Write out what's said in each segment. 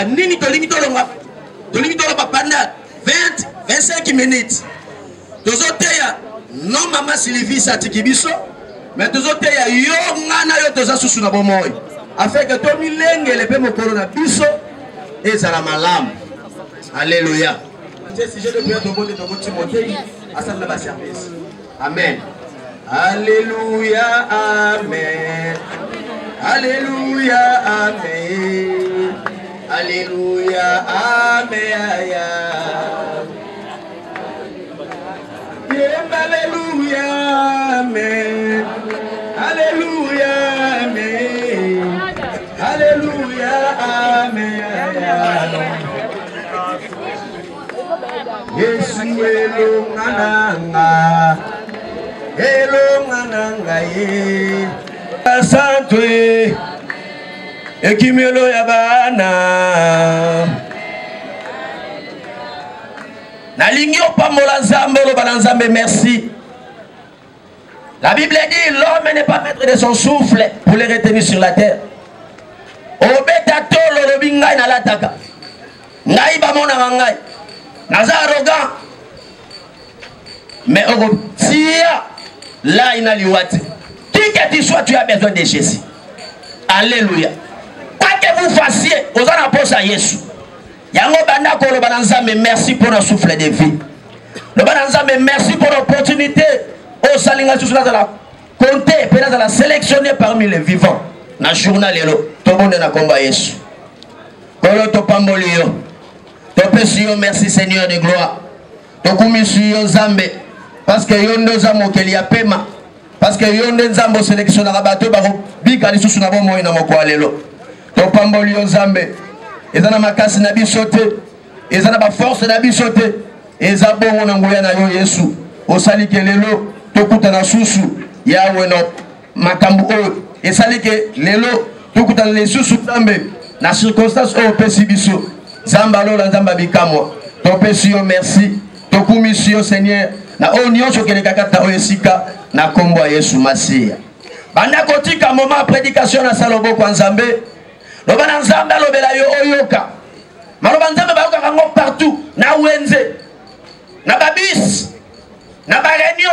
Nini tolingi tolonga pendant 20-25 minutes. Tozoteya non maman Sylvie satiki biso, mais tozoteya yo ngana yo toza susu na bomoy. Afin que to milenge le pe mokolo na biso ezala malamu. Alléluia. Si je devrais demander de votre Timothée à ça de la service. Amen. Alléluia. Amen. Alléluia. Amen. Alléluia, amen, alléluia, amen, alléluia, amen, alléluia, amen. Yesu elongananga ye, asante. Ekimelo ya bana nalingi opamola nzambe oloba nzambe merci. La Bible dit l'homme n'est pas maître de son souffle pour les retenir sur la terre. Obeta tolo lobi ngai nalataka ngai bamona ngai naza arrogant mais tia là inaliwate qui que tu sois tu as besoin de Jésus. Alléluia. Que vous fassiez aux apôtres à Jésus. Yango banda ko lo bananzambe merci pour le souffle de vie. Le bananzambe merci pour l'opportunité au salinga sous la compter peut la sélectionner parmi les vivants. Na journal lelo to bonde na komba Yesu. Kolo to pambolio. To pesio merci Seigneur de gloire. To kumisio Zambe parce que yondo zamo keli ya pema parce que yondo nzambo sélectionner bato ba bika lisusu na bomo ina moko lelo. Topamboli Nzambe ezana makasi na biso te ezana ba force na biso te eza bongo na nguya na yo Yesu osalike lelo tokuta na susu yawe no makambu o esalike lelo tokuta na susu Nzambe na circonstance o pesi biso Zamba lola Nzamba bikamwa topesi yo merci tokumisi yo Seigneur na onyoso kelekakata o esika na kombo Yesu Masia banda kotika moment prédication na salobo kwa Nzambe. Loba nzambe alobela yo oyoka. Maloba nzambe bayoka kango partout na wenze. Na babis. Na barenio.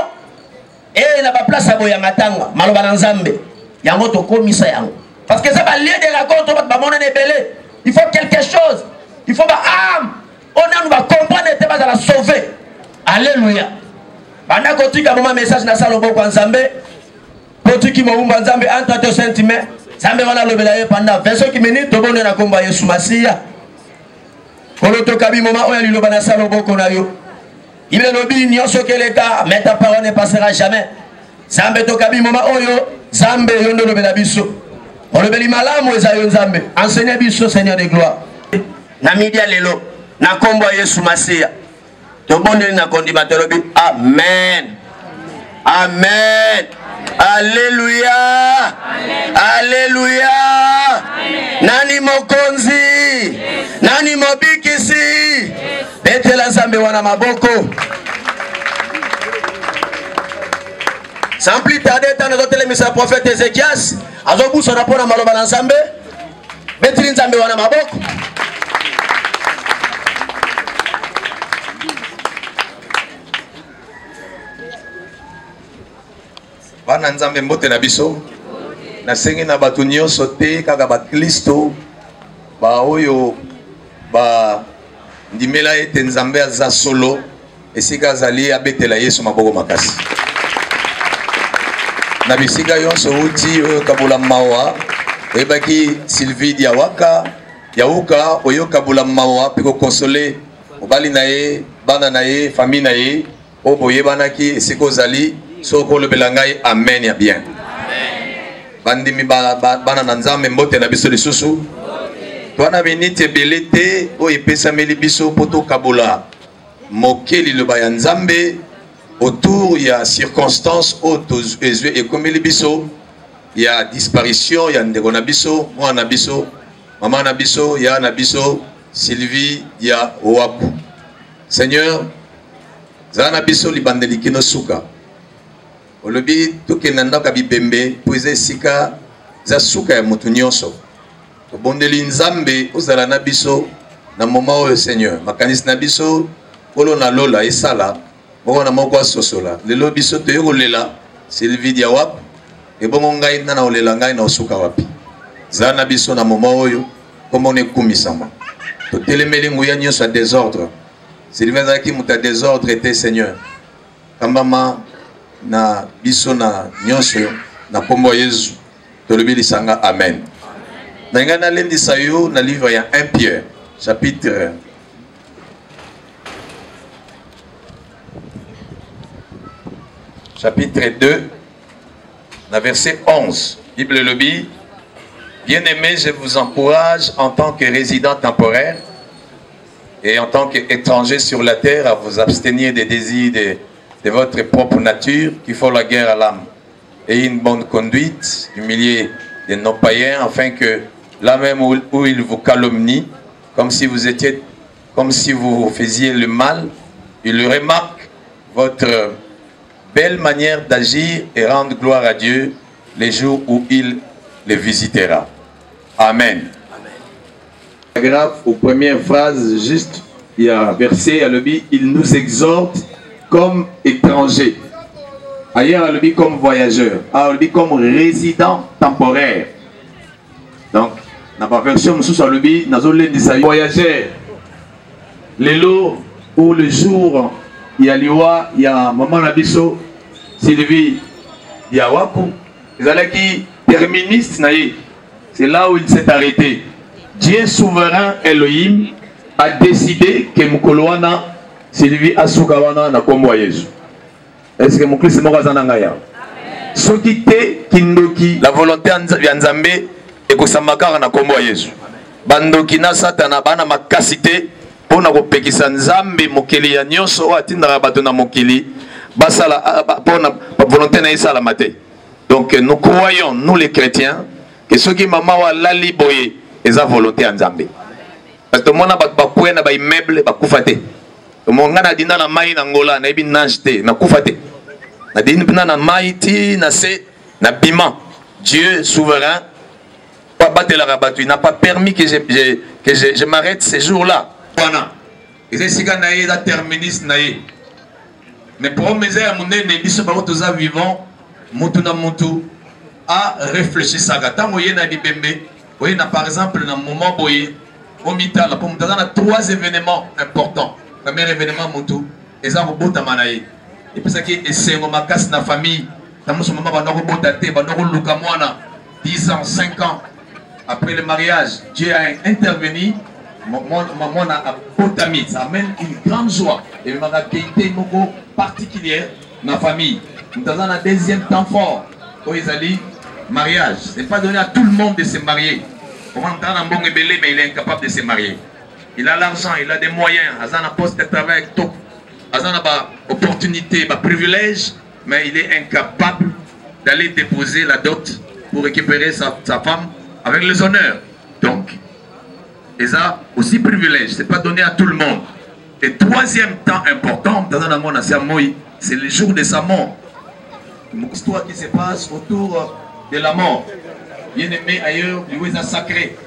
Et na ba place abo ya matanga. Maloba nzambe. Yango to komisa yango. Parce que ça va lier de raconte ba mona nebele. Il faut quelque chose. Il faut ba âme. On nous va comprendre et va la sauver. Alléluia. Banda kotika moma message na salobo kwa nzambe. Potiki mo umba nzambe entre tes sentiments. Zambe wana lobela ye pendant 25 minutes to bonne na komba Yesu Masia. Kolo to kabi moma oya liloba na salobo kona yo. Il lobi nyonso keleka mais ta parole ne passera jamais. Zambe to kabi moma oyo Zambe yondo lobela biso. On lobeli malamu eza yo Nzambe. Enseigne biso Seigneur de gloire. Na media lelo na komba Yesu Masia. To bonne na kondima to lobi amen. Amen. Alléluia. Alléluia. Nani mokonzi. Nani mobikisi. Betela Nzambe wana maboko. Sans plus tarder, tant de télémissions prophète Ézéchias, azobu son rapport à maloba Nzambe. Beteli Nzambe wana maboko. Bana Nzambe mbote na biso na sengi na batu nyonso te kaka ba Kristo ba oyo ba ndimela ete Nzambe aza solo esika azali abetela Yesu maboko makasi na bisika yonso uti oyo kabula mawa oyebaki Sylvie Diawaka yauka oyo kabula mawa piko consoler obali na ye bana na ye famille na ye oboye banaki esika ozali soko le belangai amen ya bien. Bandimi bana na Nzambe mbote na biso lisusu. Toana minute ebele te o epesameli biso poto kabola mokeli le bayanzambe autour ya circonstances auto ezwe ekomeli biso ya disparition ya ndeko na biso mwana na biso mama na biso ya na biso Sylvie ya Wapu. Seigneur zana biso libandeli kino suka olobi tokenanda ka bibembe poeze sika za suka ya mutu nyonso tobondeli nzambe ozala na biso na moment oyo Seigneur makanisi na biso olo na lola esala moko na moko asosola lelo biso toyokolela Sylvie ya Wapu ebongo ngai na olela ngai na osuka wapi zana biso na moment oyo comme on est kumisama totelemeli nguya nyonso ya désordre Sylvain zaki muta désordre était Seigneur kambama na biso na nyonso na kombo Yesu tolobi lisanga amen. Nanga na lendi sayo na livre ya 1 Pierre chapitre 2 na verset 11 Bible lobi bien-aimés, je vous encourage en tant que résident temporaire et en tant qu'étranger sur la terre à vous abstenir des désirs de votre propre nature qui font la guerre à l'âme et une bonne conduite, humilier les non-païens afin que là même où ils vous calomnient, comme si vous faisiez le mal, ils remarquent votre belle manière d'agir et rendent gloire à Dieu les jours où il les visitera. Amen. Paragraphe aux premières phrases, juste, il y a un verset, il nous exhorte comme étrangers. Ailleurs, il comme voyageurs. Alors, il comme résident temporaire. Donc, dans la version, nous sommes voyageurs. Les lots où le jour, il y a l'Iwa, il y a Maman Nabiso, Sylvie, il y a Wapu. Ils allaient qui terministes, c'est là où il s'est arrêté. Dieu souverain Elohim a décidé que Mukoloana Sylvie Asukawana na kombo Yesu. Est-ce que mon Christ est mort à Nangaya? Sokite kindoki la volonté ya Nzambe ekosamakaka na kombo Yesu. Bandoki na satana bana makasite pona kopekisa Nzambe mokeli ya nyonso atindaka bato na mokeli basala pona volonté na isala mate. Donc nous croyons, nous les chrétiens, que ceux qui maman wa lali boye eza volonté ya Nzambe. Parce que mona bakwe na ba immeuble bakufate. Monga na dina na mai na ngola na ebi nanjte na kufate. Na dina na mai ti na se na bima. Dieu souverain pas battre la rabattu, il n'a pas permis que je m'arrête ces jours-là. Voilà. Et c'est ce qu'on a eu la terminus naïe. Mais pour mes amis, mon nez, ils sont pas vivants. Moutouna moutou a réfléchi ça. Tant que vous avez bébé, vous avez par exemple dans le moment où au mital, pour nous donner 3 événements importants. Premier événement moutou, et ça vous botte à manaï. Et puis ça qui est c'est ma casse na famille. Dans ce moment, on a reboté, on a reboté 10 ans, 5 ans après le mariage. Dieu a intervenu. Maman a potamé. Ça amène une grande joie et une qualité particulière dans la famille. Nous avons un deuxième temps fort où ils allaient mariage. Ce n'est pas donné à tout le monde de se marier. On entend un bon ébélé, mais il est incapable de se marier. Il a l'argent, il a des moyens. Il a un poste de travail top. Il a une opportunité, un privilège, mais il est incapable d'aller déposer la dot pour récupérer sa femme avec les honneurs. Donc, et ça aussi privilège, ce n'est pas donné à tout le monde. Et troisième temps important, c'est le jour de sa mort. Une histoire qui se passe autour de la mort. Bien aimé ailleurs, lui est sacré.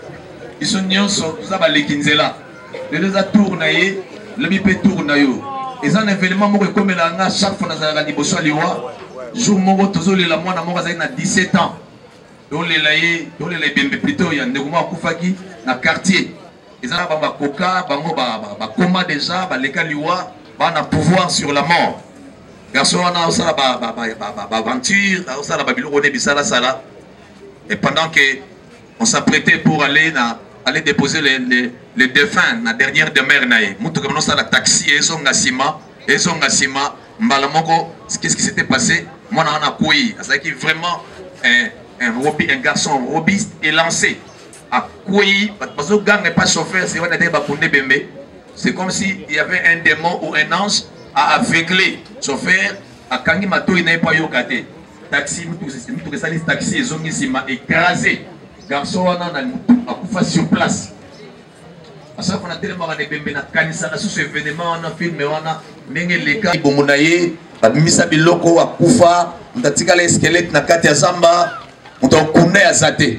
Ils sont tous les kinzela. Les deux tournent, le bipé tourne. Et ça, un événement comme chaque fois dans la dibosso liwa, jour mon toujours les la moine à 17 ans. Donc les plutôt il y a un déroulement Koufaki dans le quartier. Ils ont un coca, un coma déjà, les caliwa, un pouvoir sur la mort. Garçon, on a aussi une aventure, on a une et pendant qu'on s'apprêtait pour aller déposer les défunts, la dernière demeure, on a un taxi, et on a Sima, qu'est-ce qui s'était passé? Moi, on a couillé. C'est vraiment un garçon robiste et lancé. à Kouyi, parce que gang n'est pas chauffeur, c'est vrai que c'est comme s'il y avait un démon ou un ange à aveugler chauffeur, à Kangi Mato, il n'est pas yokate. Taxi, tout ça, les taxis, ils ont écrasé. Garçon, on a sur place. À chaque fois, on a tellement de bébés, on a canissé sur ce événement, on a filmé, on a mené les cas. Bomonaye, Misa Biloko, à Koufa, on a tiré les squelettes, on a Katia Zamba, on a connaît à Zate.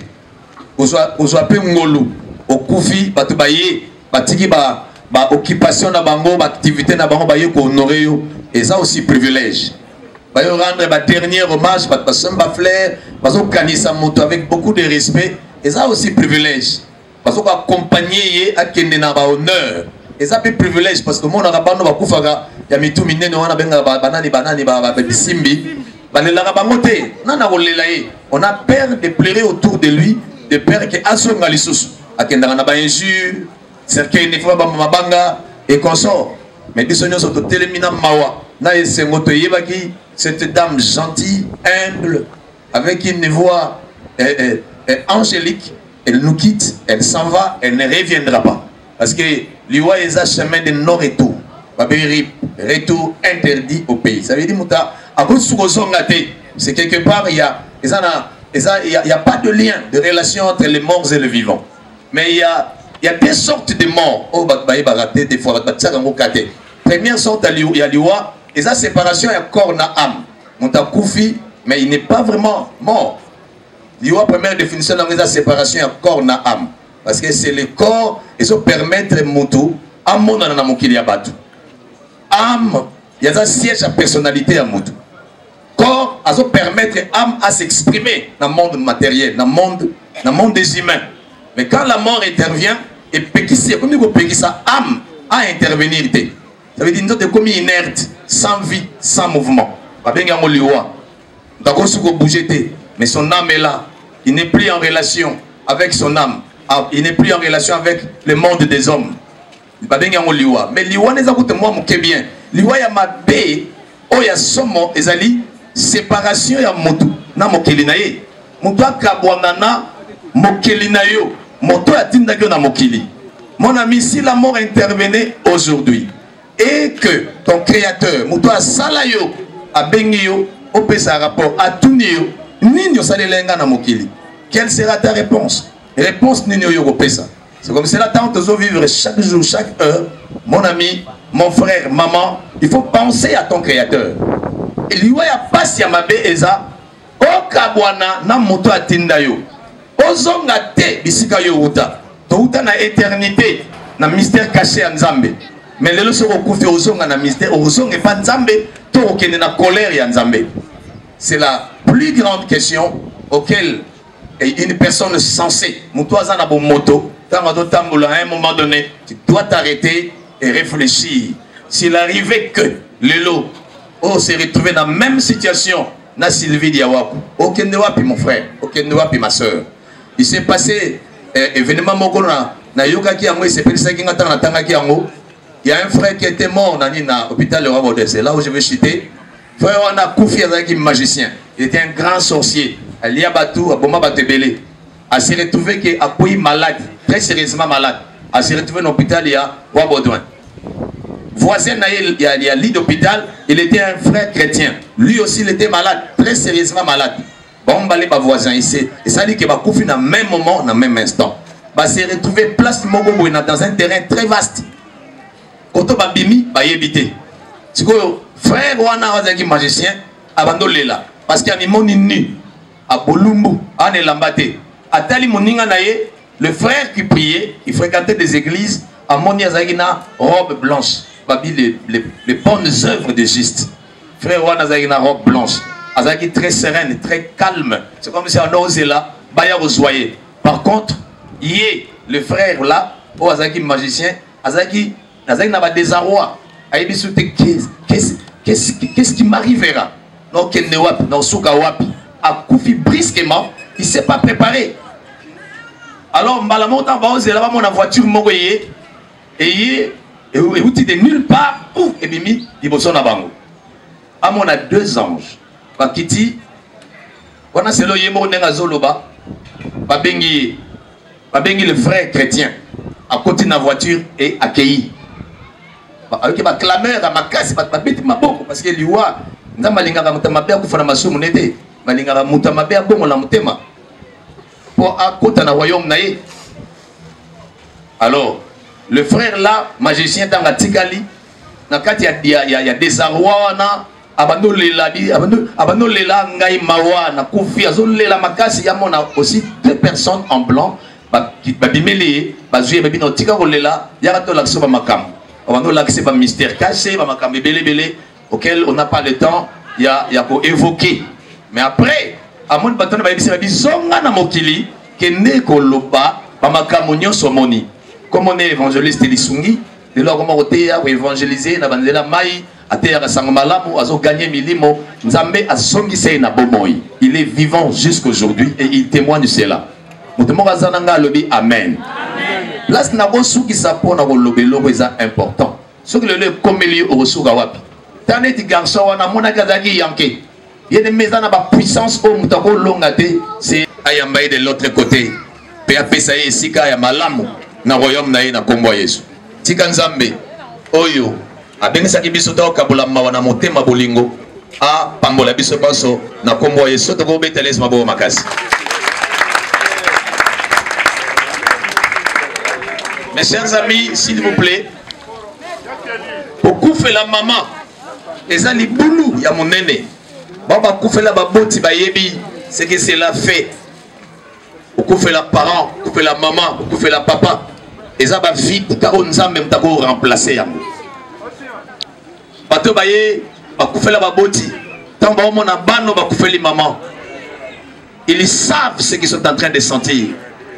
On a appelé Ngolo, au Koufi, Batoubaye, Batiki, occupation na bango, activité na bango, baye ko honorer yo, et ça aussi privilège. Baye rendre ba dernier hommage, ba samba flair, bazo kanisa moto avec beaucoup de respect, et ça aussi privilège. Bazo accompagner à kende na ba honneur, et ça peut privilège parce que mon arabano ba kufaka ya mitu minene wana benga banani ba simbi, banela ba moté, nana kolela ye. On a peur de pleurer autour de lui, de peur que asonga lisusu, akenda na ba injure. Cercueil ne faut pas mabanga et consort. Mais des soignants sont au télémina mawa. Na esengoto yebaki cette dame gentille, humble, avec une voix angélique. Elle nous quitte, elle s'en va, elle ne reviendra pas. Parce que l'Iwa est un chemin de non-retour. Retour interdit au pays. Ça veut dire que c'est quelque part, il n'y a pas de lien, de relation entre les morts et les vivants. Mais il y a des sortes de morts. Oh, des fois, première sorte, il y a l'Iwa, et sa séparation est corps na âme. Montakoufi, mais il n'est pas vraiment mort. L'Iwa, première définition de la séparation est corps na âme. Parce que c'est le corps, et ça permet de moto, âme, on a mon kiliabatu. Âme, il y a un siège à personnalité à moto. Corps, ça permet l'âme à s'exprimer dans le monde matériel, dans le monde des humains. Mais quand la mort intervient, et comme il peut sa âme à intervenir. Ça veut dire que nous sommes comme inerte, sans vie, sans mouvement. Mais son âme est là. Il n'est plus en relation avec son âme. Il n'est plus en relation avec le monde des hommes. Mais l'Iwa n'est pas moi bien. L'Iwa ya mabe, oh ya somo, ezali séparation ya motu na mokelinaye. Motu akabwanana mokelinayo. Moto atindaki na mokili. Mon ami, si la mort intervenait aujourd'hui et que ton créateur, moto asalayo, abengiyo, opesa rapport à tunio, nino salelenga na mokili. Quelle sera ta réponse? Réponse nino yo opesa. C'est comme cela tant que vivre chaque jour, chaque heure. Mon ami, mon frère, maman, il faut penser à ton créateur. Et lui ya pasi ya mabe eza okabwana na moto atindayo. Ozonga te bisika yo uta. To uta na éternité na mystère caché en Nzambe. Mais lelo soko kufi ozonga na mystère, ozonga pas Nzambe, to okende na colère ya Nzambe. C'est la plus grande question auquel une personne sensée, mutoaza na bo moto, à un moment donné, tu dois t'arrêter et réfléchir. S'il arrivait que Lelo s'est retrouvé dans la même situation, na Sylvie Diawaku, aucun wapi mon frère, aucun wapi ma soeur. Il s'est passé événement mokona na yoka ki yango, il s'est passé qui ngata na tanga ki yango. Il y a un frère qui était mort dans l'hôpital de Rwanda, c'est là où je vais citer. Frère on a Koufi Azaki magicien. Il était un grand sorcier. Il y a Batou, Aboma Batebele. Il s'est retrouvé qu'il a pris malade, très sérieusement malade. Il s'est retrouvé dans l'hôpital, il y a Wabaudouin. Voisin, il y a lit d'hôpital, il était un frère chrétien. Lui aussi, il était malade, très sérieusement malade. Bon, on va aller voisin ici. Et ça dit qu'il va couper dans le même moment, dans le même instant. Il s'est retrouvé place Mogobouina dans un terrain très vaste. Quand on va bimi, il va y habiter. C'est que frère Wana Wazaki magicien, abandonné là. Parce qu'il y a un monde nu. À Bolumbu, à Nelambate. À Tali Moninga Naye, le frère qui priait, il fréquentait des églises à Moniazagina, robe blanche. Les bonnes œuvres de juste. Frère Wana Zagina, robe blanche. Azaki très sereine, très calme. C'est comme si on osait là, Baya Rosoyer. Par contre, hier, le frère là, oh Azaki magicien, Azaki n'a pas désarroi. Qu'est-ce qui m'arrivera? Non, Kennewapi, non, Soukawapi. A Koufi brusquement, il ne s'est pas préparé. Alors, Malamontan va oser là-bas, mon voiture mogoye, et outil de nulle part, ouf, et bimi, il bosse na bango. Ah, on a deux anges. Bakiti, on a selo yemo nenga zoloba, babengi babengi le frère chrétien à côté de la voiture et accueilli avec ma clameur à ma casse babeti maboko parce que liwa nzamba lingaka mutamabe akufana masumu nete balingaka mutamabe abongo la mutema pour akota na royaume naé. Alors le frère là magicien dans la tikali na kati ya désarroi na abando lela ngai mawa na kufi azolela makasi ya mona aussi 2 personnes en blanc babimeli bazui babino tika kolela ya to lakso ba makam abando lakse ba mystère caché ba makam belé auquel on n'a pas le temps ya ko évoquer. Mais après amon batona ba bisi bizonga na mokili kende ko loba ba makam nyonso moni comme on est évangéliste lisungi de là comment oteya pour évangéliser na bandela mai ateya sango malamu azo gagner milimo nzambe asongise na bomoi. Il est vivant jusqu'aujourd'hui et il témoigne cela. Mutemoka zananga lobi amen. Place na bo suki sapo na lobe lobo eza important. Soki le komeli o suka wapi. Taneti garçon wana mona kazaki yanke. Yene mezana ba puissance o mutako longate c'est ayamba de l'autre côté. Pe apesa esika ya malamu na royaume na ye na kombo Yesu. Tika nzambe oyo abengisaki biso to kabula mawa na motema bolingo a pambola biso baso na kombo Yesu to go beteles mabo makasi. Mes chers amis, s'il vous plaît, pour faire la maman, et ça les boulous, il y a mon aîné. Baba koufé la baboti bayebi, c'est que c'est la fait. Pour faire la parent, pour faire la maman, pour faire la papa, et ça va vite, car on a même d'abord remplacé. Bato baye, bakoufé la baboti, tant que on a bano bakoufé les mamans. Ils savent ce qu'ils sont en train de sentir.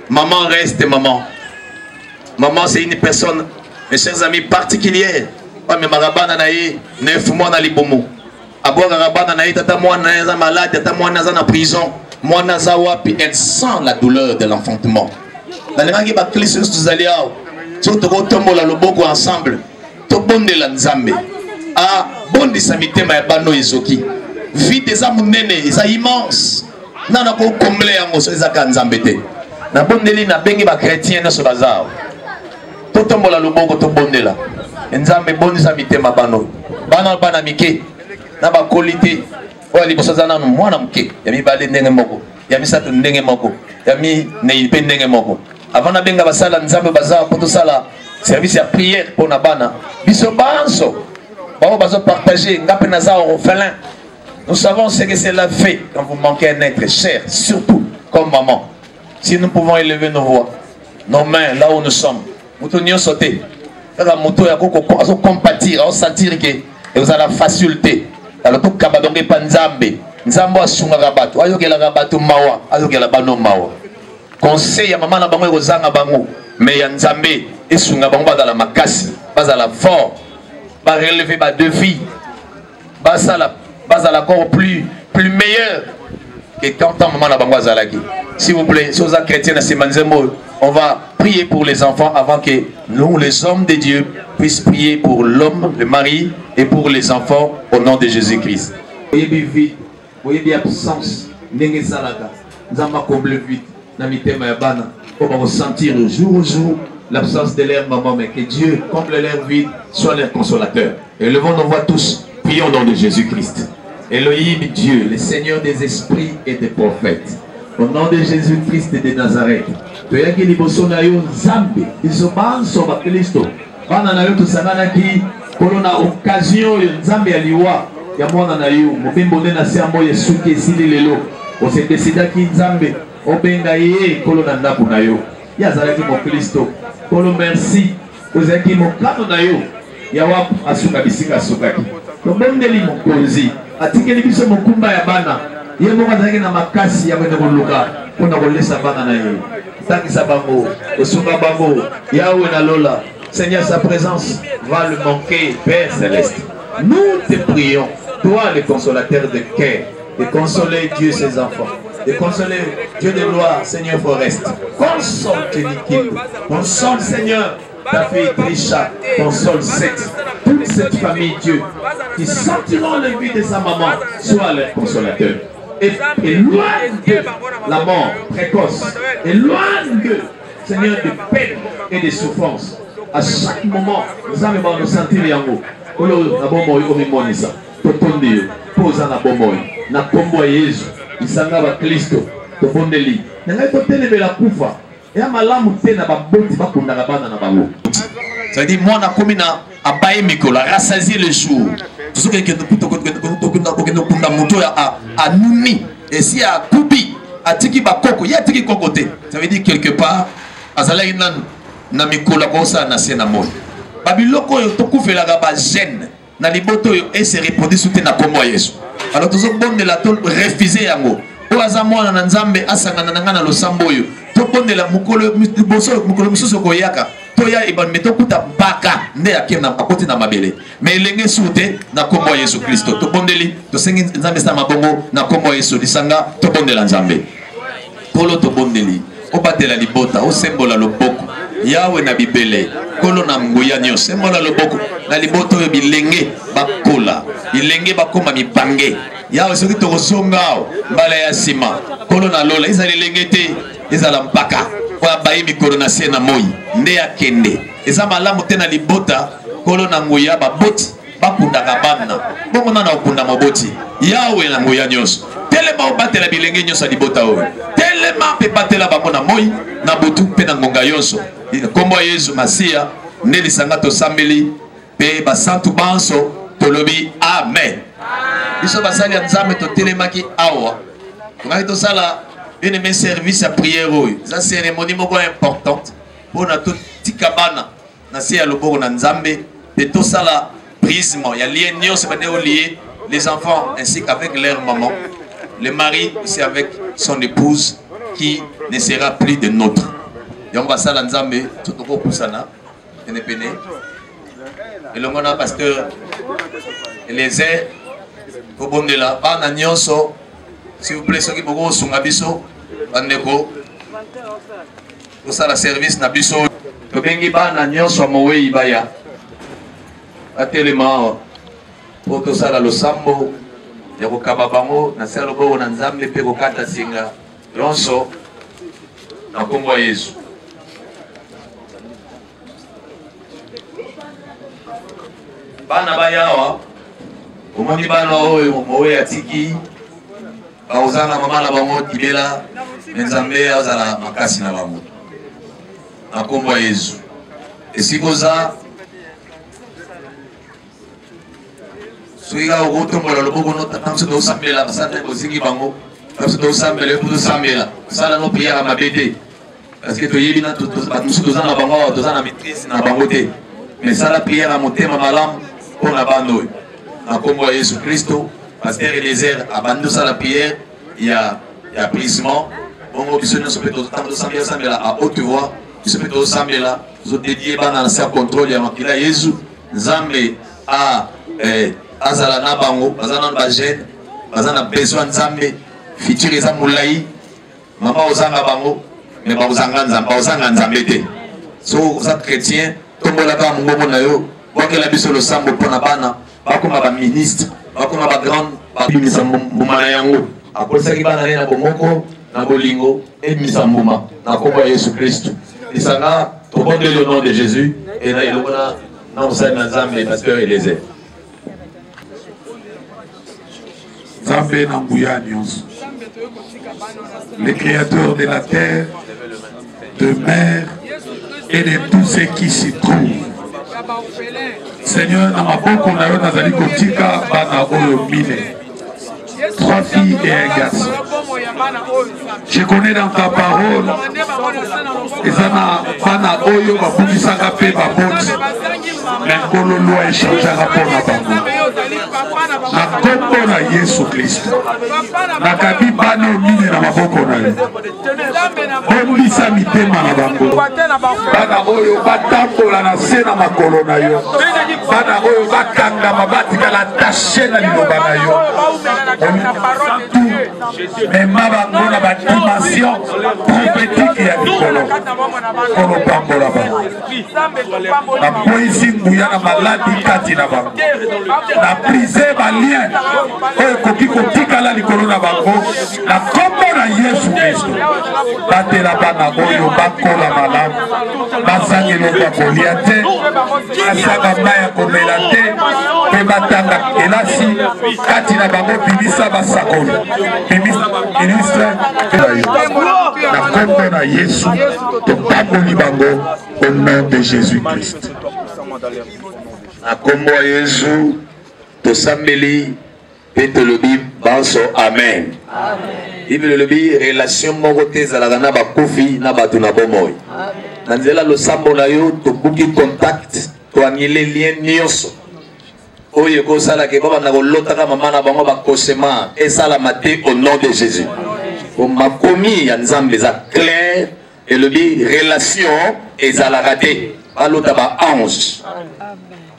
Maman reste maman. Maman, c'est une personne, mes chers amis, particulière. Mais marabana naïe, 9 mois dans les bomo. Aboua marabana naïe, tata moi naïe malade, tata moi naïe en prison. Moi naïe wapi, elle sent la douleur de l'enfantement. Dans les rangs, il y a des aliaos. Si tu tombe la loboko ensemble, tu bonne de la nzambe. Ah, bonne de samité ma bano izoki. Vite des amours néné, ils sont immenses. Nana ko combler en mosso ils ont nzambete. Na bonne de l'ina bengi ba chrétien na so bazar. To tombola loboko to bondela nzambe bonisa mitema bano bana mike na ba qualité o liboso za nanu mwana mke ya mibale ndenge moko ya misato ndenge moko ya mi ne pe ndenge moko avant na benga basala nzambe bazar pour to sala service ya prière pour na bana biso banso bazo partager ngape na za orphelin. Nous savons ce que c'est la fait quand vous manquez un être cher, surtout comme maman. Si nous pouvons élever nos voix, nos mains là où nous sommes. Nous sauter. Moto ya koko compatir, on sentir que vous avez la facilité. Alors tout kabadonge panzambe, nzambo asunga rabato, ayokela rabato mawa, ayokela bano mawa. Conseil ya maman na bango ezanga bango, mais ya nzambe esunga bango bazala makasi, bazala fort, ba relever ba défi, bazala encore plus meilleur que quand maman na bango azalaki. S'il vous plaît, si vous êtes chrétiens dans ces manzembo, on va prier pour les enfants avant que nous, les hommes de Dieu, puissent prier pour l'homme, le mari et pour les enfants au nom de Jésus-Christ. Voyez bien vite, voyez bien absence, n'engagez salada, nous allons combler vite, dans mes thèmes et bana, on va ressentir jour au jour l'absence de leur maman, mais que Dieu comble leur vide, soit leur consolateur. Et levons nos voix tous, prions au nom de Jésus-Christ. Elohim Dieu, le Seigneur des esprits et des prophètes. Au nom de Jésus-Christ de Nazareth, toyaki liboso na yo Nzambe, isobanso ba Kristo. Bana na yo tosangana ki kolona occasion yo Nzambe aliwa ya mwana na yo. Mobimbo na sermo Yesu ki esili lelo. O se décida ki Nzambe obenga ye kolona ndaku na yo. Ya zalaki mo Kristo. Kolo merci. Ozaki mo kano na yo. Ya wapu asuka bisika sukaki. Tobondeli mo konzi. Atikeli biso mokumba ya bana. Il y a des makasi ya kwenda kuluka kuna kulesa bana na yeye takisa bango osunga bango yawe na lola. Seigneur, sa présence va le manquer, Père céleste. Nous te prions, toi le consolateur de cœur, de consoler Dieu ses enfants, de consoler Dieu de gloire, Seigneur Forest. Console Kenikil, console Seigneur ta fille Trisha, console toute cette famille Dieu qui sentiront le vie de sa maman, soit leur consolateur. Et éloigne de la mort précoce, éloigne de Seigneur, de peine et de souffrance. À chaque moment, nous allons nous sentir yango. Olo na bomo yo mimonisa. Totondi poza na bomo. Na kombo Yesu. Isanga ba Kristo. Tobondeli. Nanga totele la kufa. Ya malamu tena ba boti ba kundaka bana na bango. Ça dit moi na komina abaye mikola rassasier le jour. Tout ce que nous kunda moto a numi et si a kubi a tiki ba koko ya tiki kokote. Ça veut dire quelque part azala ina na mikola kosa na sena moi. Babiloko yo tokufela ba gêne na liboto yo et se répondre sous na kombo Yesu. Alors tous les bonnes de la tôle refuser yango. O azamwana na nzambe asangana na ngana losambo yo. To bonne la mukolo boso mukolo mususu koyaka. Toya iban meto kuta baka nde akena akoti na mabele. Mais lenge soute na kombo Yesu Kristo. To bondeli to sengi nzambe sa mabongo na kombo Yesu disanga to bondela nzambe. Polo to bondeli. O batela libota o sembola loboko. Yawe na bibele kolo na nguya nyos sembola loboko na liboto yo bilenge bakola bilenge bakoma mibange yawe soki to kosongao mbala ya sima kolo na lola izali lengete izala mpaka kwa bayi mikolo na se na moi nde ya kende eza malamu te na libota kolo na nguya baboti bakundaka bana bongo na okunda moboti yawe na nguya nyos telema obatela bilenge nyos libota oyo telema pe batela bango na moi na butu pe na ngonga yonso kombo Yesu Masia nde lisanga to sambeli pe basantu banso tolobi amen. Biso basali ya nzambe to telemaki awa tokaki tosala une main service à prière oyo eza cérémonie moko importante mpona totika bana na se ya loboko na nzambe pe tosala prisme ya lien nyonso bande olie les enfants ainsi qu'avec leur maman, le mari aussi avec son épouse qui ne sera plus de nôtre. Donc on va ça l'ensemble tout au pour ça là pene et le mon pasteur les airs au bon de là pas na nyonso s'il vous plaît ceux qui beaucoup sunga biso bandeko pour ça la service na biso to bengi ba na nyonso mowe ibaya atelema pour tout ça la losambo ya kokaba bango na selo bo na nzambe pe kokata singa lonso na kombo Yesu. Bana bayawa omoni bana oyo mowe atiki bauzana mama na bango tibela nzambe azala makasi na bango na kombo Yesu esikoza suiga otombola loboko no tamso do sambela basana bozingi bango tamso do sambela pour sambela sala no prière mabete parce que to yebi na to zana bango to zana maîtrise na bango te mais sala prière motema malamu pour la bande na kombo Yesu Kristo pasteur Eliezer abando sala prière il y a prisement bongo biso no sopeto tamso sambela à haute voix sopeto sambela zo dédié bana na sa contrôle ya makila Yesu nzambe a azala na bango bazana ba jeune bazana besoin nzambe futur eza mulai mama ozanga bango mais ba ozanga nzambe te so za chrétien tombola ka mungomo na yo wakela biso lo sambo pona bana bakoma ba ministre bakoma ba grande ba bimisa mbuma yango akosa ki bana na bomoko na bolingo et bimisa mbuma na kombo Yesu Kristo isanga to bonde le nom de Jésus et na ilona na osana nzambe pasteur Eliezer Zambé Nambuya Nyonso, le créateur de la terre, de mer et de tout ce qui s'y trouve. Seigneur, Namaboko Nayo Nazali Kotika Bana Oyo Mine, 3 filles et un garçon. Je connais dans ta parole, Ezana Bana Oyo Babudisanga Pe Babot, Menkolo Loi échangera pour la bango. Na kombo na Yesu Kristo nakabi bana omine na maboko na yo bombisa mitema na bango bana oyo batambola na se na makolo na yo bana oyo bakangama batikala tashe na liloba na yo mema bango na badimension prophétique ya likolo kolo pambola bango na poisi nguya na maladi kati na bango na prise brise balien oyo koki kotikala likolo na bango na kombo na Yesu Kristo. Batela bana oyo bakola malamu bazanga eloko ya kolia te, basanga mai ya komela te, mpe batanga kelasi kati na bango. Bimisa basakoli, bimisa baministre na kombo na Yesu, topamboli bango au nom de Jésus-Christ. Na kombo ya Yesu tosambeli pe tolobi banso amen. Bible lobi relation moko te ezalaka na bakufi na bato na bomoi. Na nzela losambo na yo tobuki contact toangile lien nyonso oyo kosalaka babanda kolotaka mama na bango bakosema esalama te au nom de Jésus. Makomi ya Nzambe eza clair elobi relation ezalaka te balota ba ange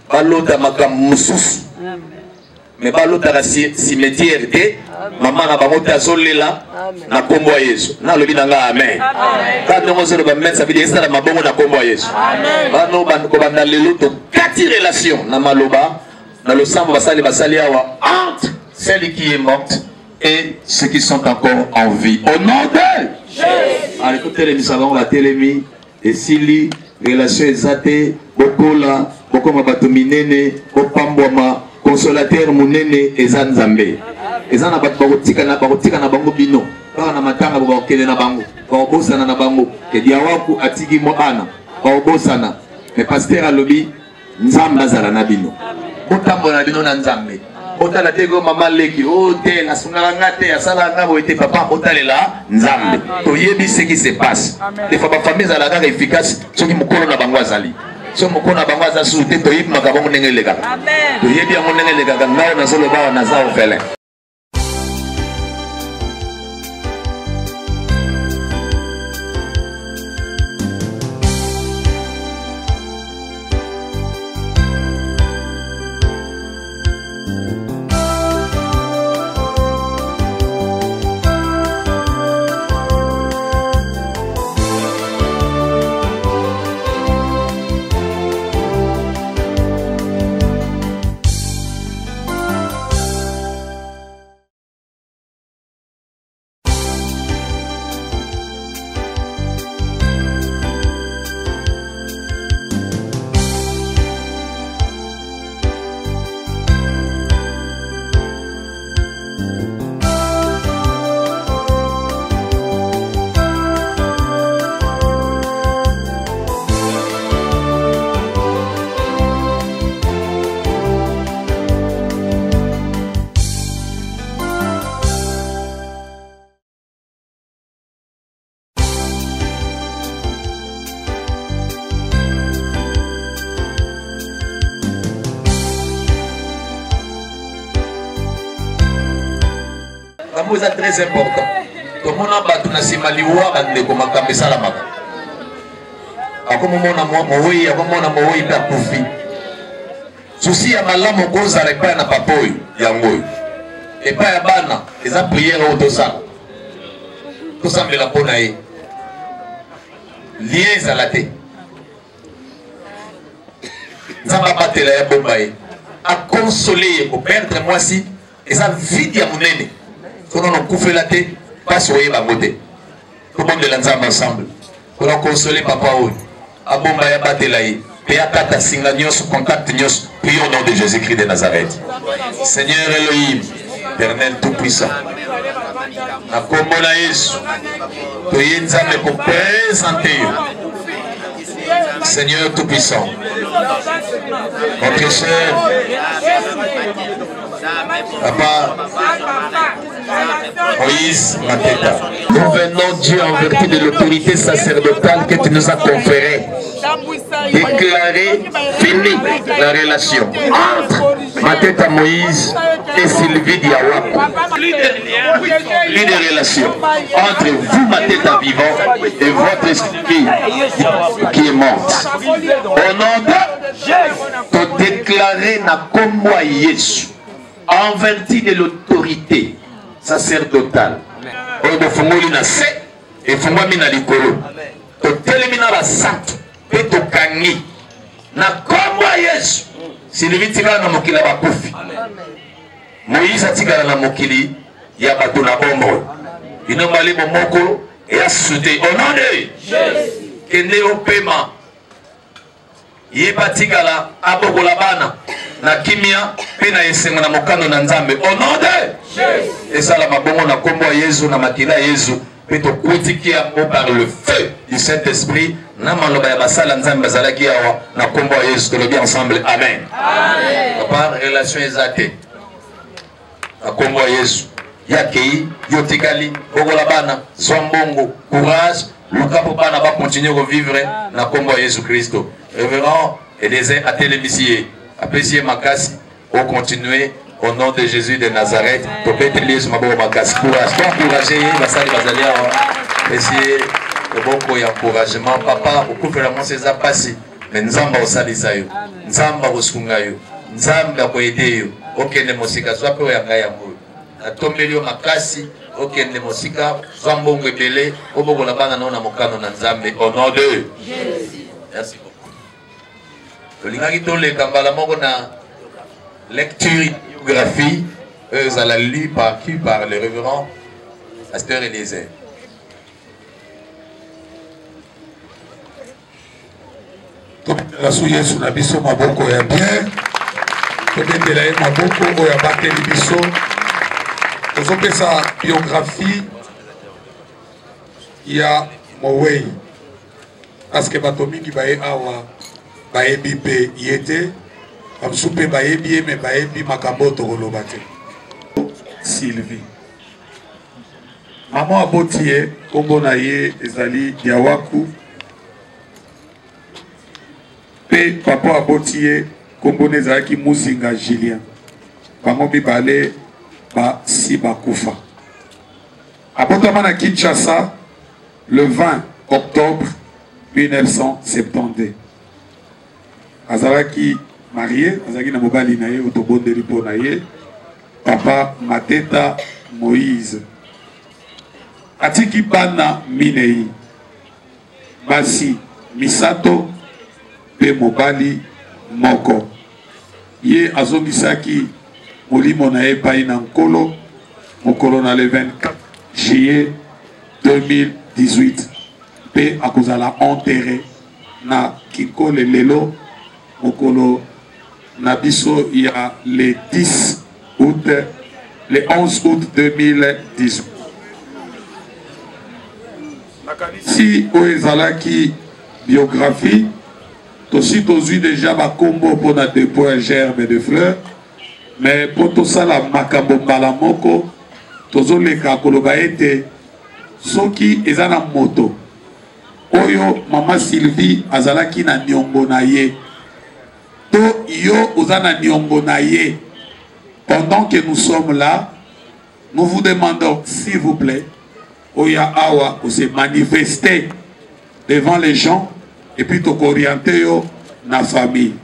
balota makambo mosusu mais balota cimetière te mama na bango te azolela na kombo ya Yesu. Nalobi nanga amen. Quand on se le met ça veut dire ça mabongo na kombo ya Yesu. Bano banda lelo to kati relation na maloba na le sang basali awa entre celle qui est morte et ceux qui sont encore en vie. Au nom de Jésus. Alors écoutez les misavons la télémi et sili relation exate bokola bokoma bato minene bopambwama consolateur munene eza Nzambe. Eza na bato bakotika na bango bino kaka na matanga bakokende na bango bakobosana na bango ediawaku atiki mo ana bakobosana mais pasteur alobi Nzambe azala na bino botambola na bino na Nzambe otala te go mama leki o te nasungaka nga te asala nga boye te papa otalela Nzambe toyebi ce qui se passe des fois bafamille ezalaka kaka efficace soki mokolo na bango azali so mokolo na bango aza susu te toyebi makambo ndenge elekaka toyebi yango ndenge elekaka ngai nazoloba awa naza orphelin. C'est très important. Tout le monde a battu na simaliwa bande ko makambe sala maka. Akomo mona moyi, akomo na moyi pa kufi. Souci ya malamu ko zala pa na papoy yango. Et pa ya bana, eza prière au tosa. Tout semble la pona e. Liez à la té. Nzamba batela ya bomba e. A consoler ko perdre moi si eza vide ya munene. Quand on a coupé la tête, pas soyez ma beauté. Tout le monde est ensemble. Quand on a consolé papa, Abomba ya batelaï, Péa Kata Singagnos, contact Nios, prions au nom de Jésus-Christ de Nazareth. Seigneur Elohim, éternel tout-puissant, à Komola Yesu, Toyenzame pour présenter, Seigneur tout-puissant, notre soeur, Papa Moïse Mateta. Nous venons, Dieu, en vertu de l'autorité sacerdotale que tu nous as conférée, déclarer fini la relation entre Mateta Moïse et Sylvie Diawako. Plus de relation entre vous, Mateta vivant, et votre esprit qui est mort. Au nom de Jésus, te déclarer na komwa Yesu. En vertu de l'autorité sacerdotale, on a fumé na se et fumé na likolo. To telemina la sainte et to kangi na komwa Yesu. Si le vitina na mokila bakufi. Moïse atikala na mokili ya bato na bombo inombali momoko ya sute au nom de Jésus kende opema yeba tikala abokola bana na kimia pe na esenga na mokano na nzambe au nom de Jésus esala mabongo na kombo ya Yesu na makila Yesu pe to kutikia par le feu du Saint-Esprit na maloba ya basala nzambe bazalaki awa na kombo ya Yesu tolobi ensemble amen amen par relation ezate na kombo ya Yesu yakei yotikali bokola bana sombongo courage lukapo bana va continuer à vivre na kombo ya Yesu Kristo révérend Eliezer Atelemisier apprécié makasi au continuer au nom de Jésus de Nazareth to beteli Yesu maboko makasi courage to encourager basali bazali awa apprécié le boko ya encouragement papa okufela monse za pasi mais nzamba osalisa yo nzamba osunga yo nzamba koyede yo okende mosika zwa pe oyanga yango atombeli yo makasi okende mosika zwa mbongo ebele obokola bana na mokano na nzambe au nom de Jésus merci beaucoup tolingaki toleka mbala moko na lecture biographie ezala lu par qui par le révérend pasteur Eliezer tobetela Yesu na biso maboko ya bien tobetela ye maboko oyo abateli biso tozopesa biographie ya Mowei parce que bato mingi baye awa bayebi mpe ye te bamosusu mpe bayebi ye me bayebi makambo oyo tokoloba te Sylvie mama aboti ye kombo na ye ezali Diawaku mpe papa aboti ye kombo na ezalaki Muzinga Julien bango mibale basi bakufa abotama na Kinshasa le 20 octobre 1972 azalaki marié azalaki na mobali na ye otobondeli mpo na ye papa Mateta Moïse atiki bana minei basi misato pe mobali moko ye azongisaki molimo na ye epai na nkolo mokolo na le 24 juillet 2018 pe akozala enterré na Kikole lelo mokolo na biso ya le 10 août le 11 août 2018 si oyo ezalaki biographie tosi tozwi déjà bakombo mpona dépôt ya gerbe de fleurs mais mpo tosala makambo mbala moko tozoleka koloba ete soki eza na moto oyo mama Sylvie azalaki na niongo na ye to yo oza na niongo na ye pendant que nous sommes là nous vous demandons s'il vous plaît oya awa se manifester devant les gens et puis t'orienter yo na famille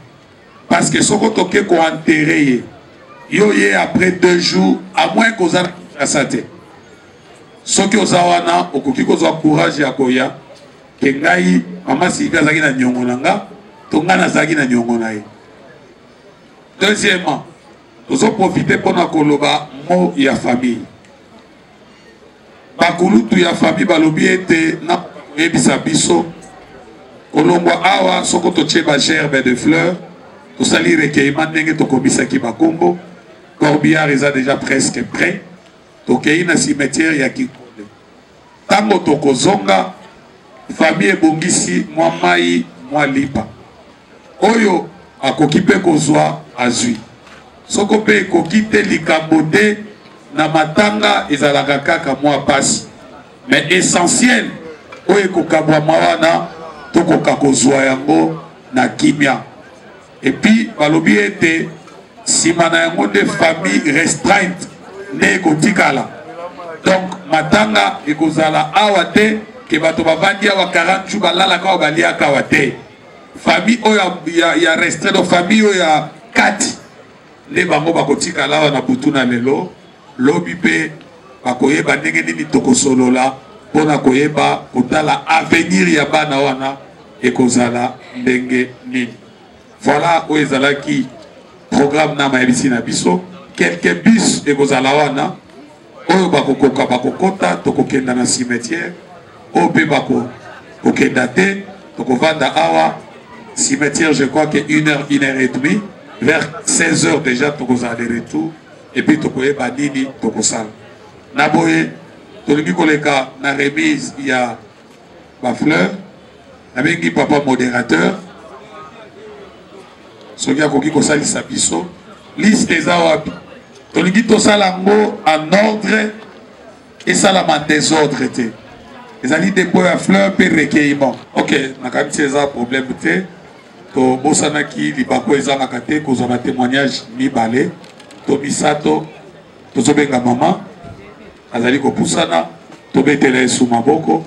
parce que soko toke ko enterrer yo ye après 2 jours à moins qu'on a sate soki ozawana okoki kozwa courage ya koya ke ngai mama Sylvie azaki na nyongo nanga to ngana azaki na nyongo na ye deuxièmement ozo profiter pour na koloba mo ya famille bakulutu ya famille balobi ete na ebisa biso kolongwa awa soko totie ba gerbe de fleurs tosali recueillement ndenge tokobisaki bakombo corbillard eza déjà presque prêt tokei na cimetière ya Kikole tango tokozonga famille ebongisi mwa mai mwa lipa oyo akoki mpe kozwa azwi soko mpe ekoki te likambo te na matanga ezalaka kaka mwa pasi mais essentiel oyo ekokabwama wana tokoka kozwa yango na kimia epuis balobi ete nsima na yango nde famille restreinte nde ekotikala donc matanga ekozala awa te ke bato bavandi awa 40 jours balalaka awa baliaka awa te famille oyo ya restreinte donc famille oyo ya 4 nde bango bakotikala awa na butu na lelo lobi mpe bakoyeba ndenge nini tokosolola mpona koyeba kotala avenir ya bana wana ekozala ndenge nini voilà oyo ezalaki programme na mayebisi na biso quelques bus et kozala wana oyo bakokoka bakokota tokokenda na cimetière oyo mpe bakokenda te tokovanda awa cimetière je crois que 1h 1h30 vers 16h déjà tokozala de retour et puis tokoyeba nini tokosala na boye tolingi koleka na remise ya bafleur nabengi papa modérateur soki akoki kosalisa biso liste eza wapi tolingi tosala yango en ordre esalama en désordre te ezali depo ya fleur mpe recueillement ok nakanisi eza problème te tobosanaki libako ezangaka te kozwa batémoignage mibale to misato tozobenga mama azali kopusana tobetela yesu maboko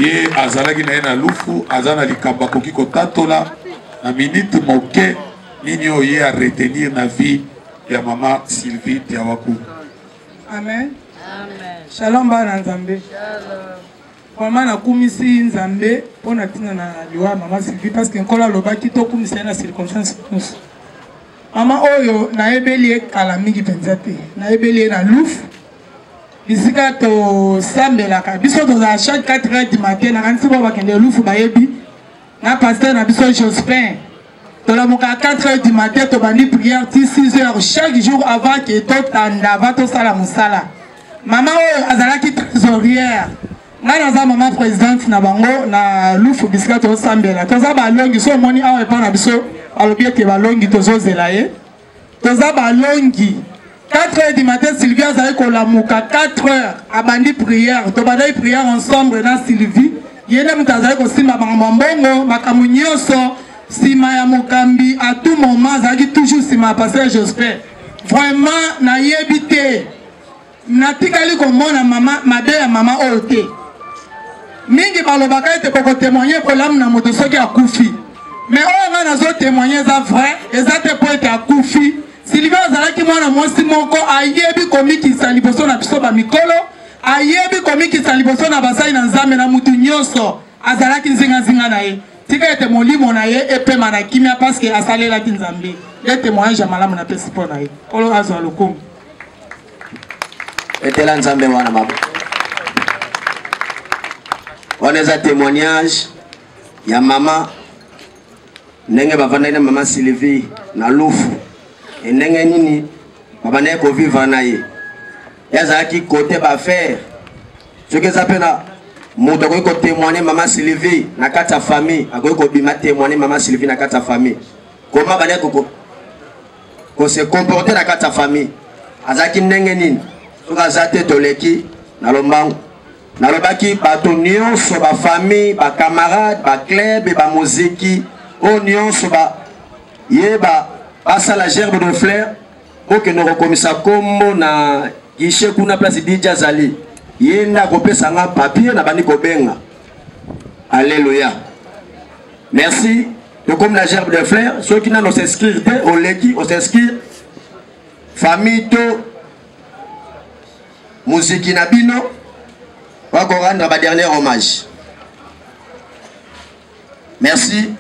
ye azalaki na ye na lufu aza na likambo akoki kotatola na minute moke nini oyo ye a retenir na vie ya mama Sylvie Diawaku. Amen. Amen. Shalom bana Nzambe. Shalom. Mama na kumisi Nzambe pona tina na liwa mama Sylvie parce que nkola lobaki to kumisi na circonstance tous. Mama oyo na ebeli kala mingi penza te. Na ebeli na lufu. Bisika to sambelaka biso to za chaque 4h du matin na kanisi bo bakende lufu bayebi. Na pasteur na biso Jospin. To la moka 4h du matin to bandi prière 6h chaque jour avant que to tanda va to sala musala. Mama oyo azalaki trésorière. Nga naza mama présidente na bango na lufu bisika to sambela. Toza balongi so moni awa epa na biso alobi ete balongi tozozela ye. Toza balongi 4h du matin Sylvie azali kolamuka 4h abandi prière. To bandi prière ensemble na Sylvie. Yene mutu azali kosimba bango mbongo makambo nyonso sima ya mokambi à tout moment azali toujours sima pasteur Jospin. Vraiment na yebite natikali komona mama mabe ya mama oyo te mingi balobaka ete koko témoigner pour l'âme na moto soki akufi mais oyo nga nazo témoigner eza vrai eza te po ete akufi Sylvie azalaki mwana mwasi moko ayebi komikisa liboso na biso bamikolo ayebi komikisa liboso na basali na Nzambe na mutu nyonso azalaki nzinga na ye tika ete molimo na ye epema na kimia parce que asalelaki Nzambe ye témoignage ya malamu na pesi mpo na ye olo azwa lokumu etela Nzambe wana mabo wana eza témoignage ya mama ndenge bavanda na mama Sylvie na lufu ndenge nini babana ko vivre na ye yazaki côté ba faire ce que ça peut na moto ko témoigner mama Sylvie na kata famille akoki ko bima témoigner mama Sylvie na kata famille comment bana ko se comporter na kata famille azaki ndenge nini soka zate toleki na lombango na lobaki bato nyonso ba famille ba camarade ba club ba muziki o nyonso ba yeba asa la gerbe de fleurs pour que nous rekomisa kombo na guichet kuna place DJ Azali yenda kopesa nga papier na bandi kobenga. Alléluia. Merci. Donc comme la gerbe de fleurs ceux qui n'ont s'inscrire au leki au s'inscrire famille to musique nabino va rendre ma dernier hommage. Merci.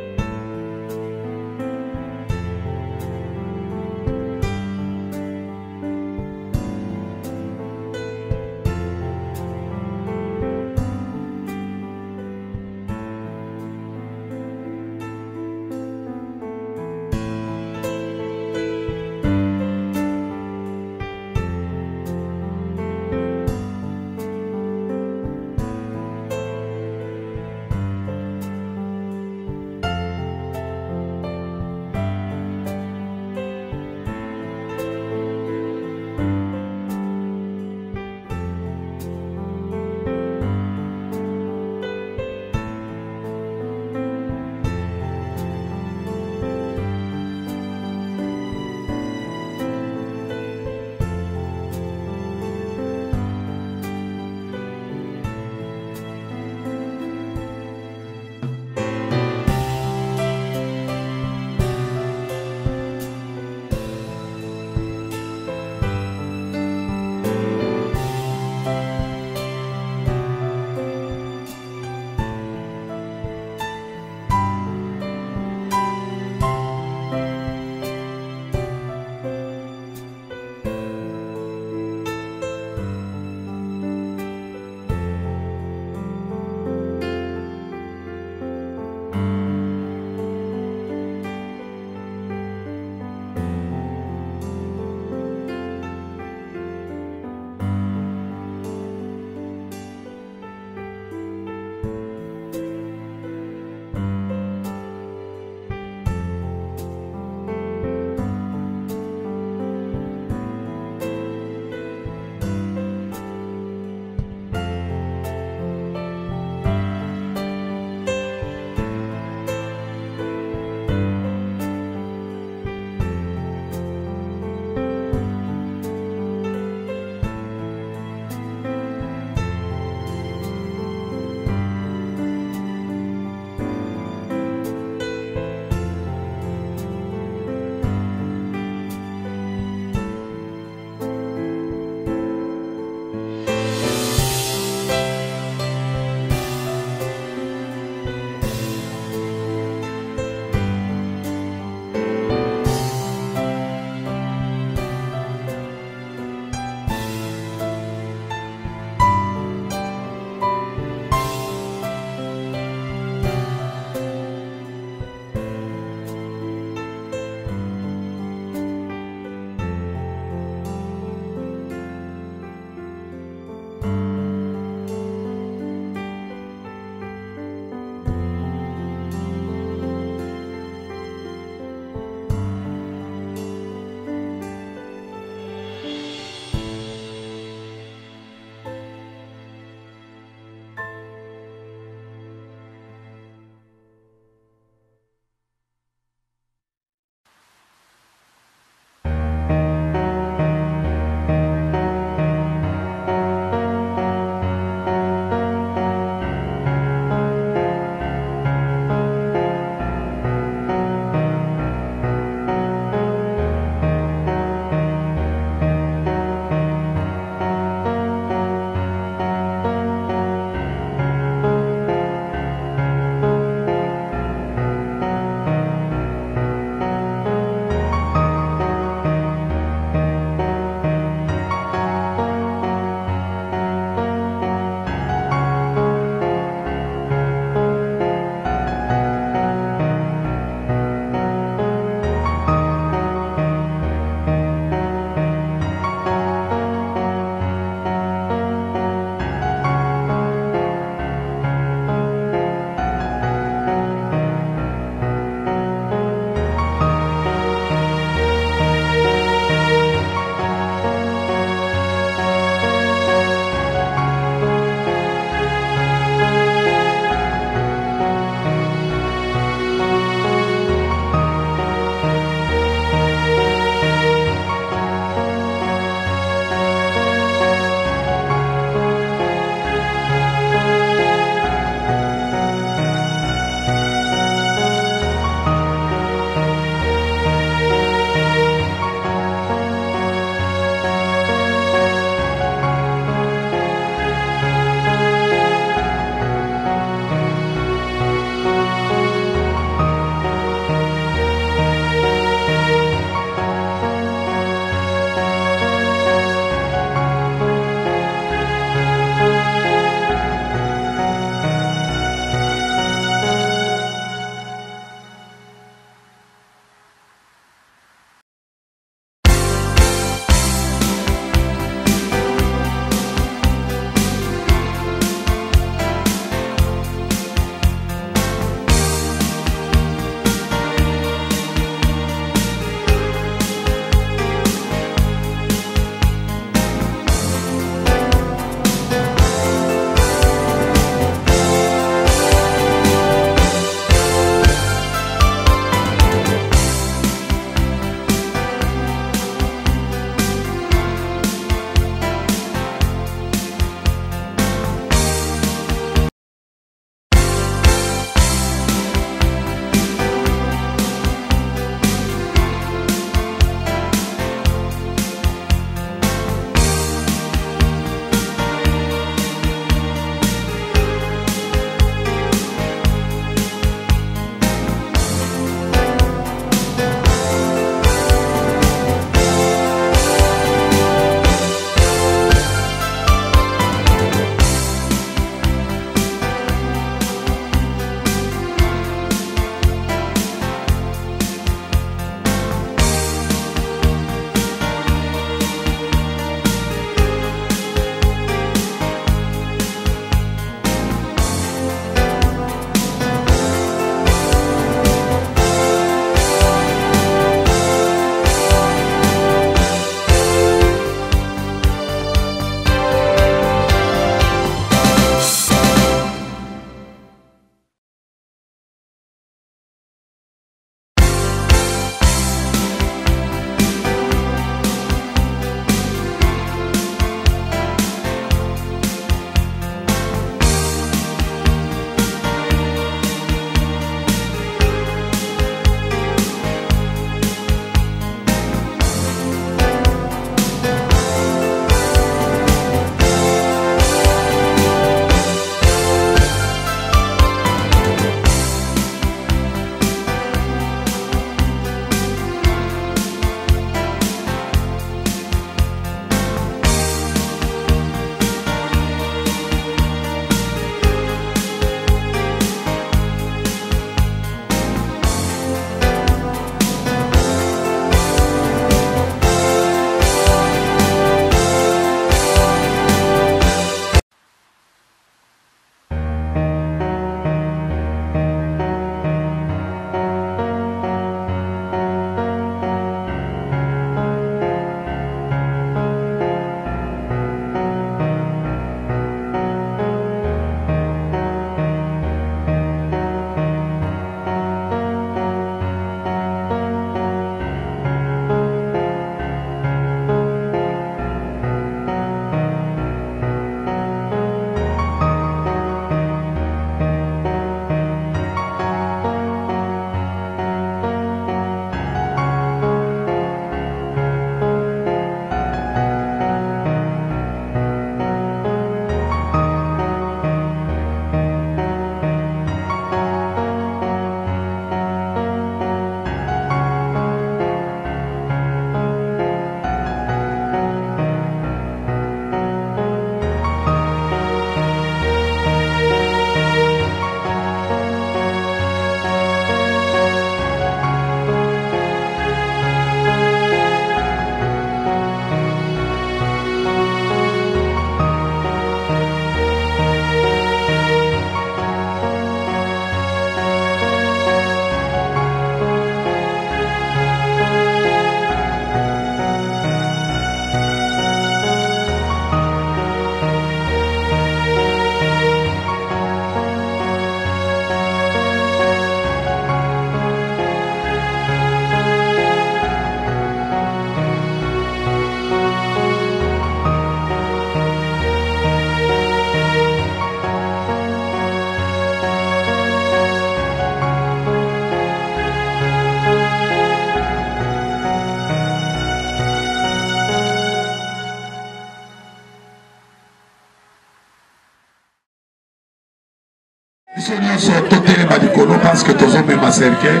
biso nyonso totelema likolo parce que tozomema cercueil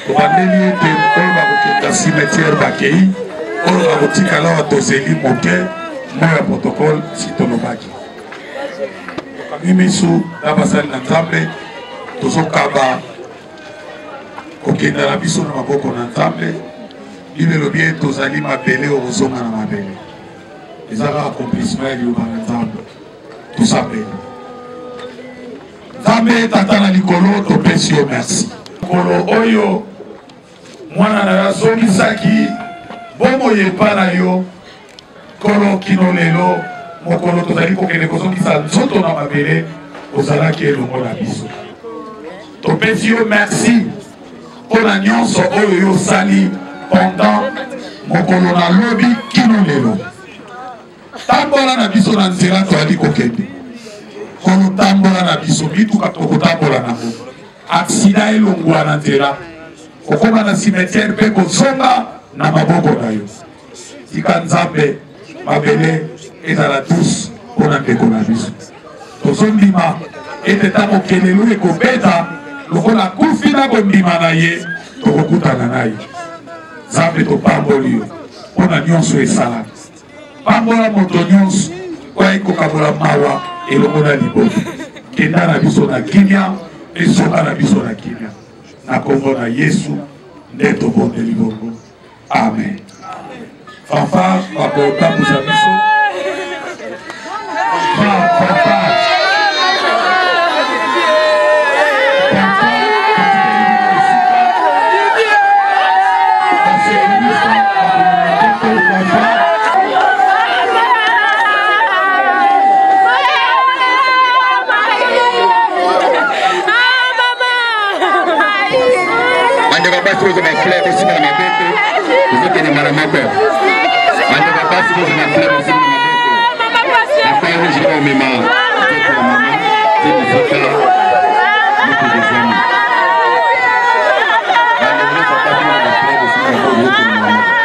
tobandeli ete oyo bakokenda cimetière bakei oyo bakotikala awa tozeli moke moyo ya protocole si tolobaki tokangi misu na basali na nzambe tozokaba kokenda na biso na maboko na nzambe libelobi ete tozali mabele oyo kozonga na mabele ezaka accomplissement ya liloba na nzambe tosambeli nzambe tata na likolo topesi yo merci mokolo oyo mwana na yo azongisaki bomoi epa na yo kolo kino lelo mokolo tozali kokende kozongisa nzoto na mabele ozalaki elongo na biso topesi yo merci mpo na nyonso oyo yo osali pendant mokolo na lobi kino lelo tambola na biso na nzela toali kokende kolo tambola na biso mituka tokotambola nango aksida elongwa na nzela okoma na cimetière mpe kozonga na maboko na yo tika nzambe mabele ezala tous mpo na ndeko na biso tozondima ete ntango kelelo ekobeta lokola kufi na kondima na ye tokokutana na ye nzambe topamboli yo mpo na nyonso esala pambola moto nyonso oyo ekokabola mawa elongo na liboso kenda na biso na kimia ezonga na biso na kimia na kombo na yesu nde tobondeli bongo amen fanfare bakotambusa biso fanfare Vous avez fleur aussi dans ma bête. Vous êtes des maramoteurs. On ne va pas se poser ma fleur aussi dans ma bête. Après, je vais au mémoire. C'est pour la maman. C'est pour sa fille. Beaucoup de amis. On ne va pas se poser ma fleur aussi dans ma bête.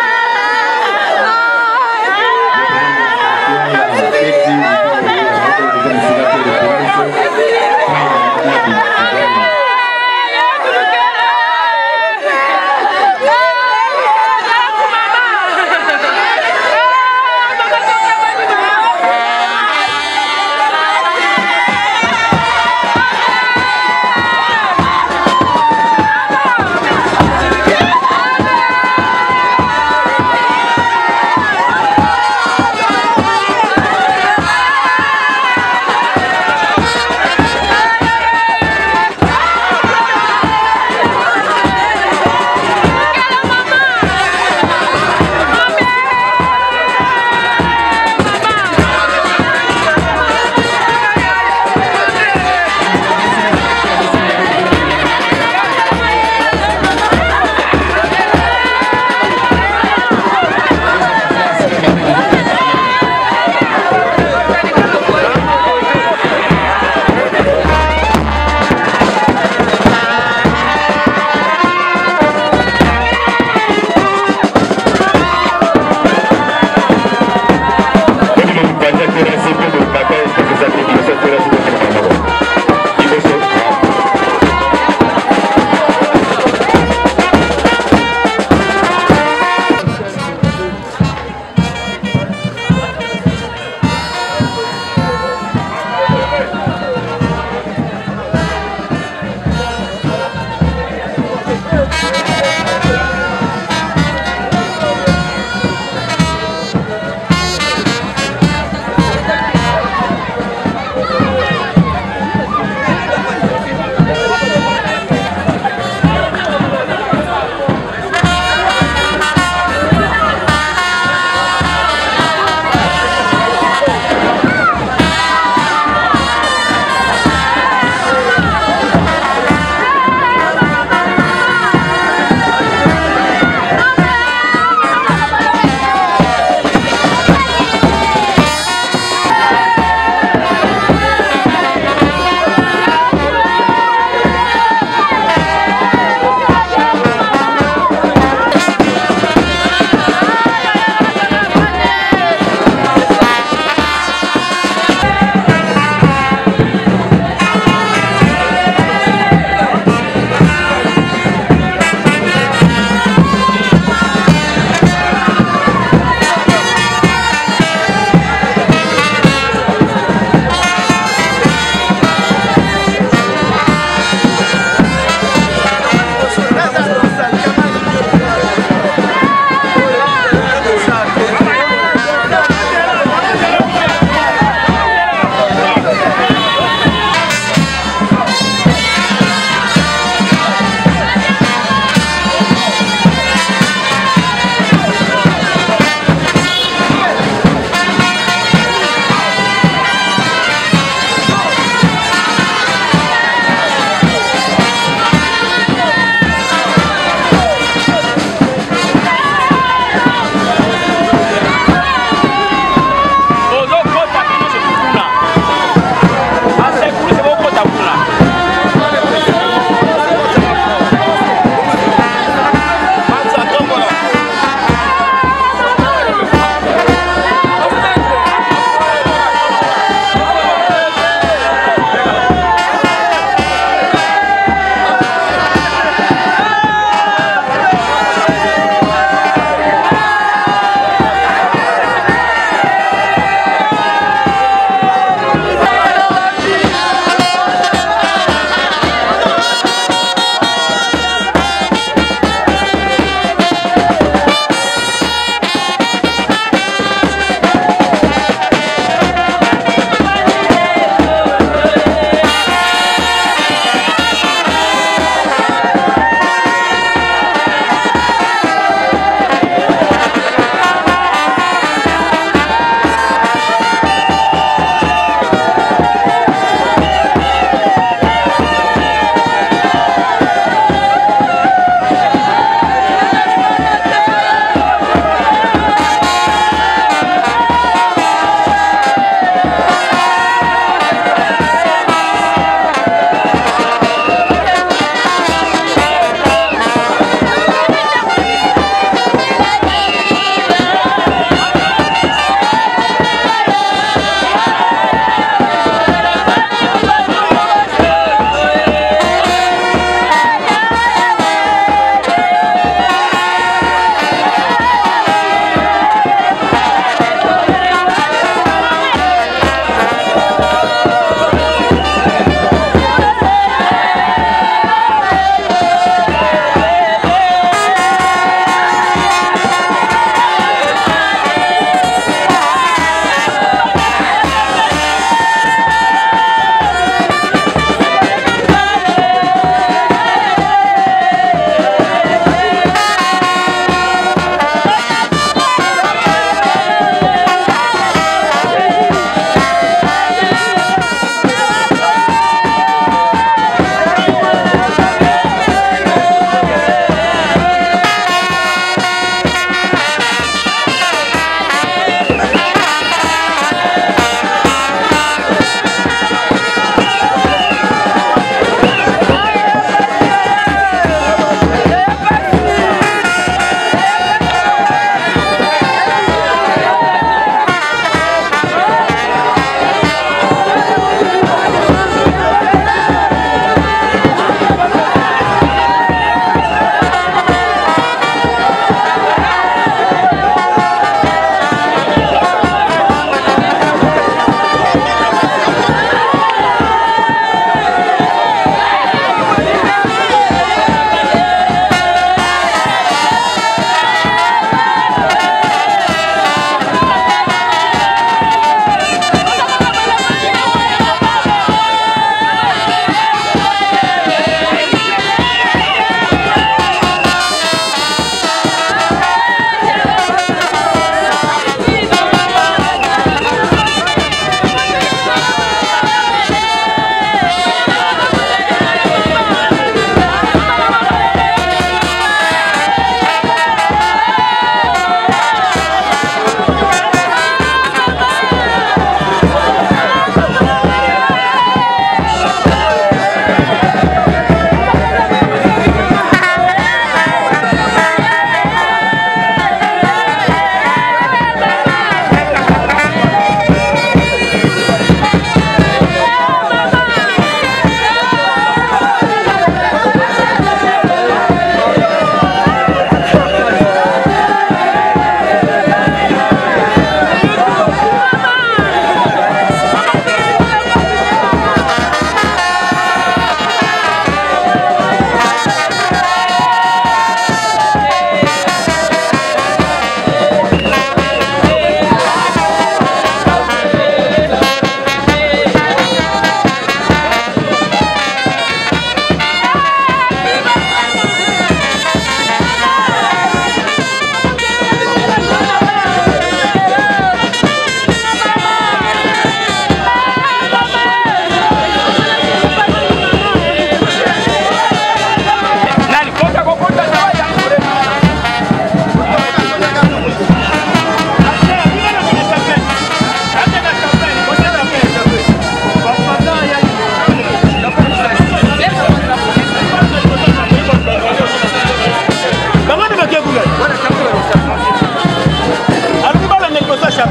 你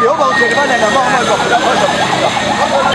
好，保持你翻嚟就幫我開個，開個。